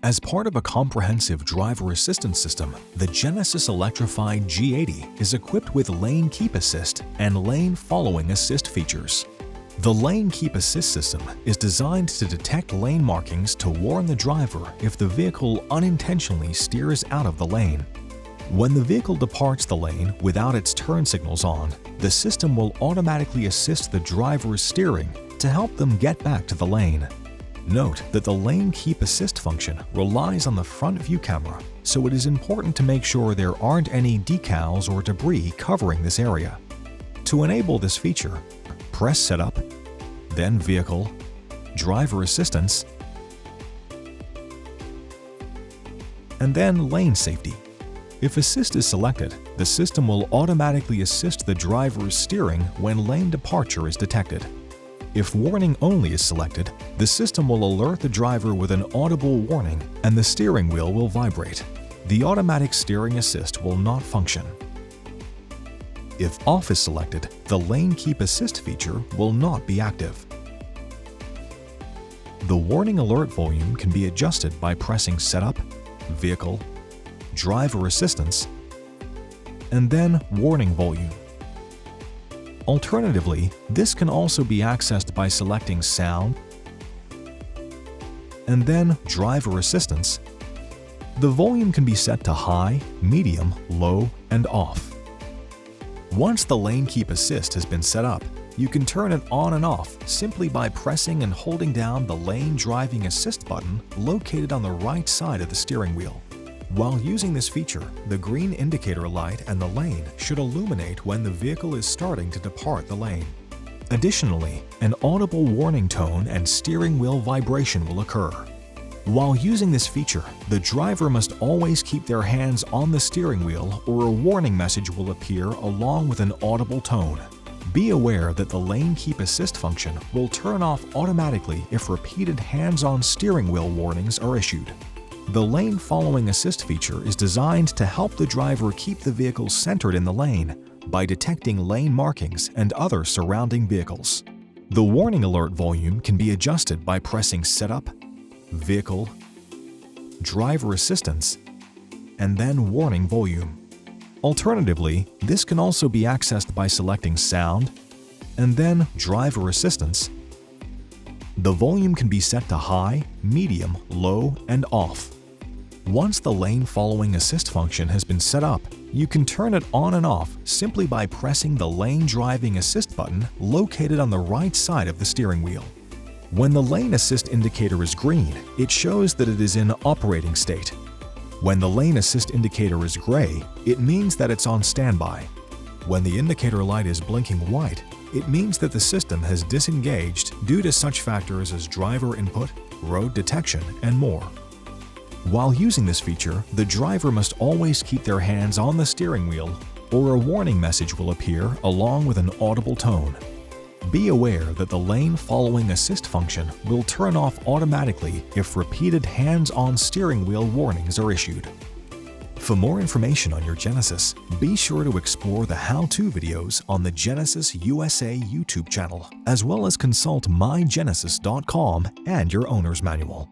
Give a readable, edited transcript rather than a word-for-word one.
As part of a comprehensive driver assistance system, the Genesis Electrified G80 is equipped with lane keep assist and lane following assist features. The lane keep assist system is designed to detect lane markings to warn the driver if the vehicle unintentionally steers out of the lane. When the vehicle departs the lane without its turn signals on, the system will automatically assist the driver's steering to help them get back to the lane. Note that the lane keep assist function relies on the front view camera, so it is important to make sure there aren't any decals or debris covering this area. To enable this feature, press Setup, then Vehicle, Driver Assistance, and then Lane Safety. If Assist is selected, the system will automatically assist the driver's steering when lane departure is detected. If Warning Only is selected, the system will alert the driver with an audible warning and the steering wheel will vibrate. The automatic steering assist will not function. If Off is selected, the Lane Keep Assist feature will not be active. The warning alert volume can be adjusted by pressing Setup, Vehicle, Driver Assistance, and then Warning Volume. Alternatively, this can also be accessed by selecting Sound and then Driver Assistance. The volume can be set to high, medium, low, and off. Once the Lane Keep Assist has been set up, you can turn it on and off simply by pressing and holding down the Lane Driving Assist button located on the right side of the steering wheel. While using this feature, the green indicator light and the lane should illuminate when the vehicle is starting to depart the lane. Additionally, an audible warning tone and steering wheel vibration will occur. While using this feature, the driver must always keep their hands on the steering wheel or a warning message will appear along with an audible tone. Be aware that the Lane Keep Assist function will turn off automatically if repeated hands-on steering wheel warnings are issued. The Lane Following Assist feature is designed to help the driver keep the vehicle centered in the lane by detecting lane markings and other surrounding vehicles. The warning alert volume can be adjusted by pressing Setup, Vehicle, Driver Assistance, and then Warning Volume. Alternatively, this can also be accessed by selecting Sound and then Driver Assistance. The volume can be set to high, medium, low, and off. Once the Lane Following Assist function has been set up, you can turn it on and off simply by pressing the Lane Driving Assist button located on the right side of the steering wheel. When the Lane Assist indicator is green, it shows that it is in operating state. When the Lane Assist indicator is gray, it means that it's on standby. When the indicator light is blinking white, it means that the system has disengaged due to such factors as driver input, road detection, and more. While using this feature, the driver must always keep their hands on the steering wheel or a warning message will appear along with an audible tone. Be aware that the Lane Following Assist function will turn off automatically if repeated hands-on steering wheel warnings are issued. For more information on your Genesis, be sure to explore the how-to videos on the Genesis USA YouTube channel, as well as consult mygenesis.com and your owner's manual.